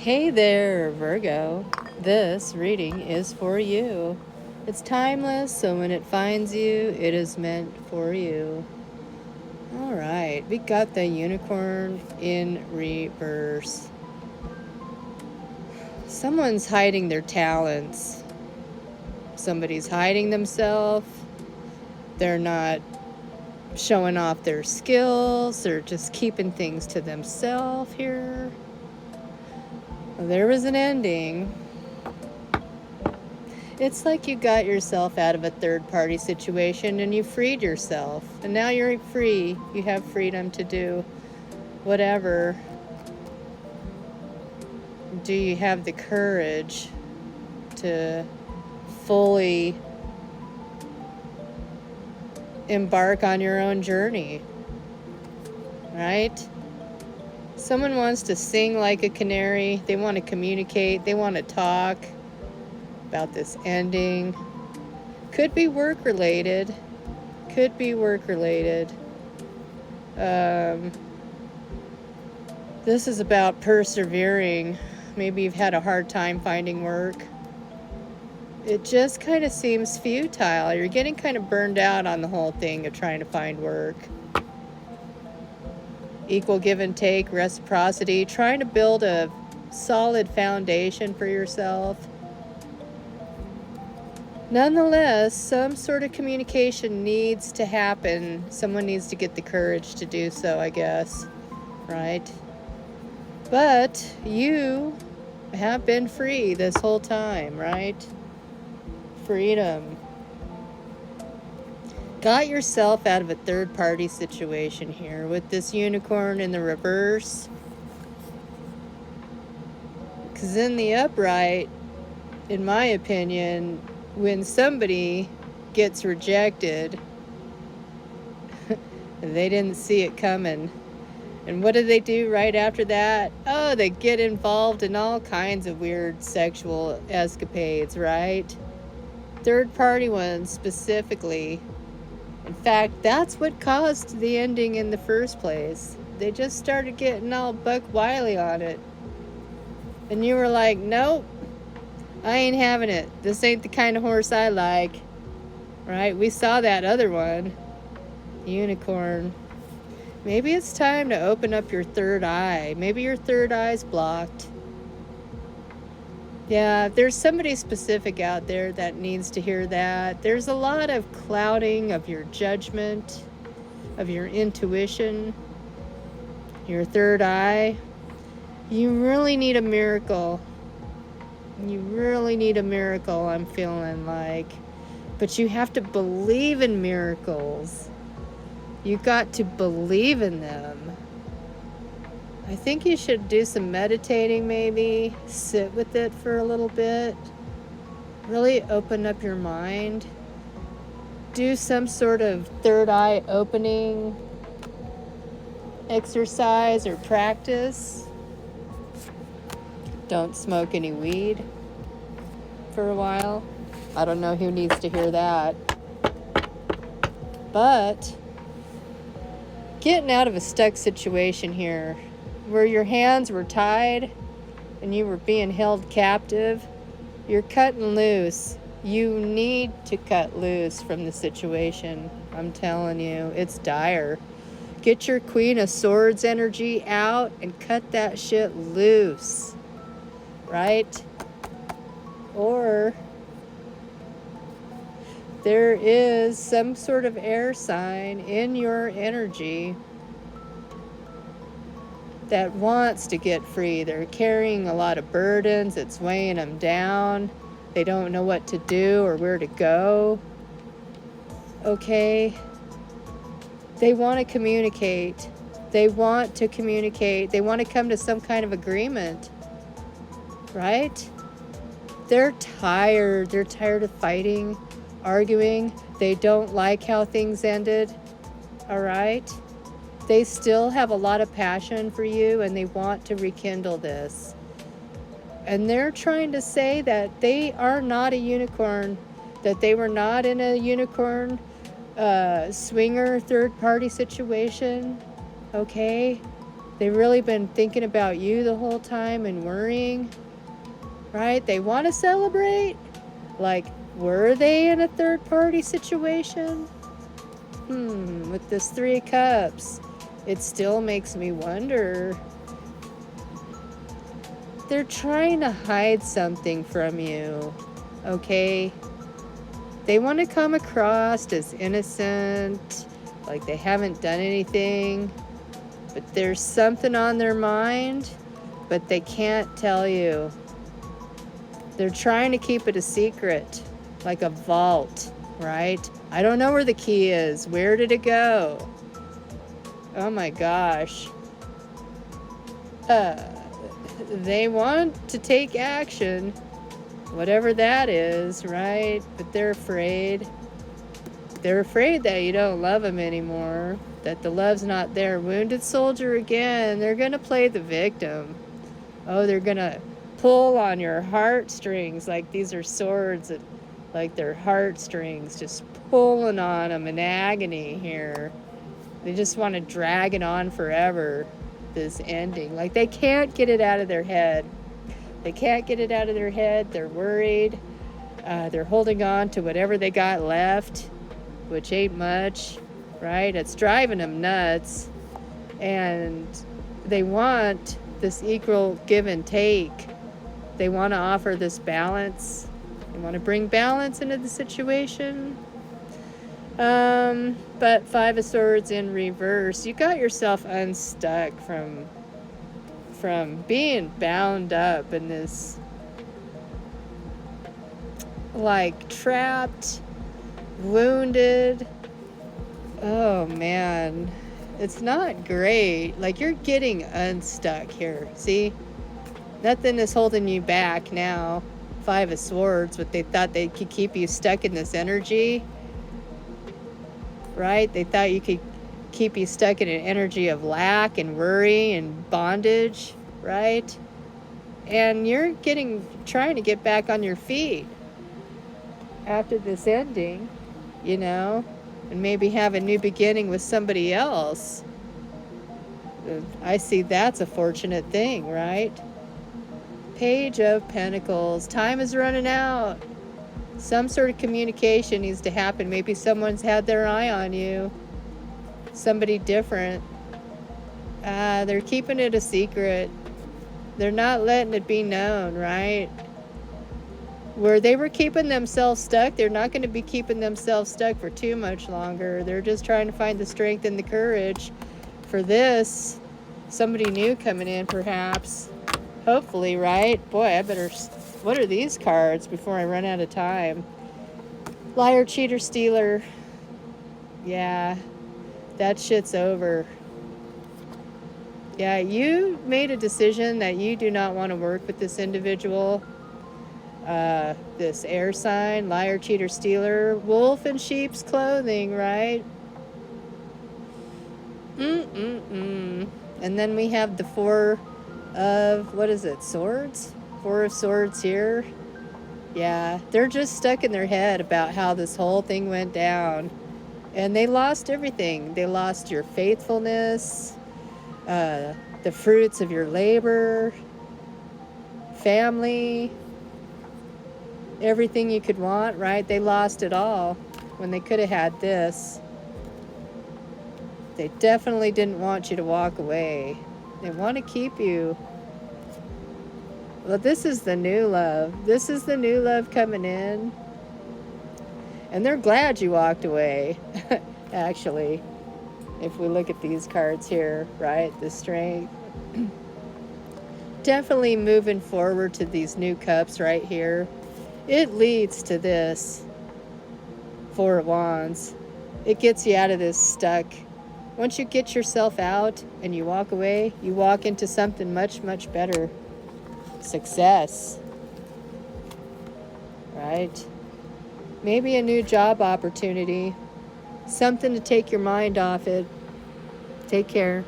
Hey there, Virgo. This reading is for you. It's timeless, so when it finds you, it is meant for you. All right, we got the unicorn in reverse. Someone's hiding their talents. Somebody's hiding themselves. They're not showing off their skills. They're just keeping things to themselves here. There was an ending. It's like you got yourself out of a third-party situation and you freed yourself. And now you're free. You have freedom to do whatever. Do you have the courage to fully embark on your own journey? Right? Someone wants to sing like a canary. They want to communicate. They want to talk about this ending. Could be work related. Could be work related. This is about persevering. Maybe you've had a hard time finding work. It just kind of seems futile. You're getting kind of burned out on the whole thing of trying to find work. Equal give and take, reciprocity, trying to build a solid foundation for yourself. Nonetheless, some sort of communication needs to happen. Someone needs to get the courage to do so, I guess. Right? But you have been free this whole time, right? Freedom. Got yourself out of a third-party situation here with this unicorn in the reverse. Because in the upright, in my opinion, when somebody gets rejected, they didn't see it coming. And what do they do right after that? Oh, they get involved in all kinds of weird sexual escapades, right? Third-party ones specifically. In fact, that's what caused the ending in the first place. They just started getting all buck wily on it. And you were like, nope, I ain't having it. This ain't the kind of horse I like. Right? We saw that other one. Unicorn. Maybe it's time to open up your third eye. Maybe your third eye's blocked. Yeah, there's somebody specific out there that needs to hear that. There's a lot of clouding of your judgment, of your intuition, your third eye. You really need a miracle. You really need a miracle, I'm feeling like. But you have to believe in miracles. You got to believe in them. I think you should do some meditating maybe. Sit with it for a little bit. Really open up your mind. Do some sort of third eye opening exercise or practice. Don't smoke any weed for a while. I don't know who needs to hear that. But getting out of a stuck situation here where your hands were tied and you were being held captive, you're cutting loose. You need to cut loose from the situation. I'm telling you, it's dire. Get your Queen of Swords energy out and cut that shit loose. Right? Or there is some sort of air sign in your energy that wants to get free. They're carrying a lot of burdens. It's weighing them down. They don't know what to do or where to go. Okay? They want to communicate. They want to communicate. They want to come to some kind of agreement. Right? They're tired. They're tired of fighting, arguing. They don't like how things ended. All right? They still have a lot of passion for you and they want to rekindle this. And they're trying to say that they are not a unicorn, that they were not in a unicorn swinger third party situation. Okay? They've really been thinking about you the whole time and worrying, right? They want to celebrate. Like, were they in a third party situation? With this 3 of Cups, it still makes me wonder. They're trying to hide something from you, okay? They want to come across as innocent, like they haven't done anything, but there's something on their mind, but they can't tell you. They're trying to keep it a secret, like a vault, right? I don't know where the key is. Where did it go? Oh my gosh. They want to take action, whatever that is, right? But they're afraid. They're afraid that you don't love them anymore, that the love's not there. Wounded soldier again. They're going to play the victim. Oh, they're going to pull on your heartstrings like these are swords, like they're heartstrings, just pulling on them in agony here. They just want to drag it on forever, this ending. Like they can't get it out of their head. They can't get it out of their head. They're worried. They're holding on to whatever they got left, which ain't much, right? It's driving them nuts. And they want this equal give and take. They want to offer this balance. They want to bring balance into the situation. But 5 of Swords in reverse. You got yourself unstuck from being bound up in this, like, trapped, wounded. Oh man, it's not great. Like, you're getting unstuck here. See, nothing is holding you back now. 5 of Swords, but they thought they could keep you stuck in this energy, right? They thought you could keep you stuck in an energy of lack and worry and bondage, right? And you're trying to get back on your feet after this ending, you know, and maybe have a new beginning with somebody else. I see that's a fortunate thing, right? Page of Pentacles. Time is running out. Some sort of communication needs to happen. Maybe someone's had their eye on you. Somebody different. They're keeping it a secret. They're not letting it be known, right? Where they were keeping themselves stuck, they're not going to be keeping themselves stuck for too much longer. They're just trying to find the strength and the courage for this. Somebody new coming in, perhaps. Hopefully, right? Boy, I better... What are these cards before I run out of time? Liar, cheater, stealer. Yeah, that shit's over. Yeah, you made a decision that you do not want to work with this individual. This air sign, liar, cheater, stealer, wolf in sheep's clothing, right? And then we have the 4 of, what is it, swords? 4 of Swords here. Yeah, they're just stuck in their head about how this whole thing went down. And they lost everything. They lost your faithfulness, the fruits of your labor, family, everything you could want, right? They lost it all when they could have had this. They definitely didn't want you to walk away. They want to keep you. Well, this is the new love. This is the new love coming in. And they're glad you walked away, actually. If we look at these cards here, right? The strength. Definitely moving forward to these new cups right here. It leads to this 4 of Wands. It gets you out of this stuck. Once you get yourself out and you walk away, you walk into something much, much better. Success. Right? Maybe a new job opportunity. Something to take your mind off it. Take care.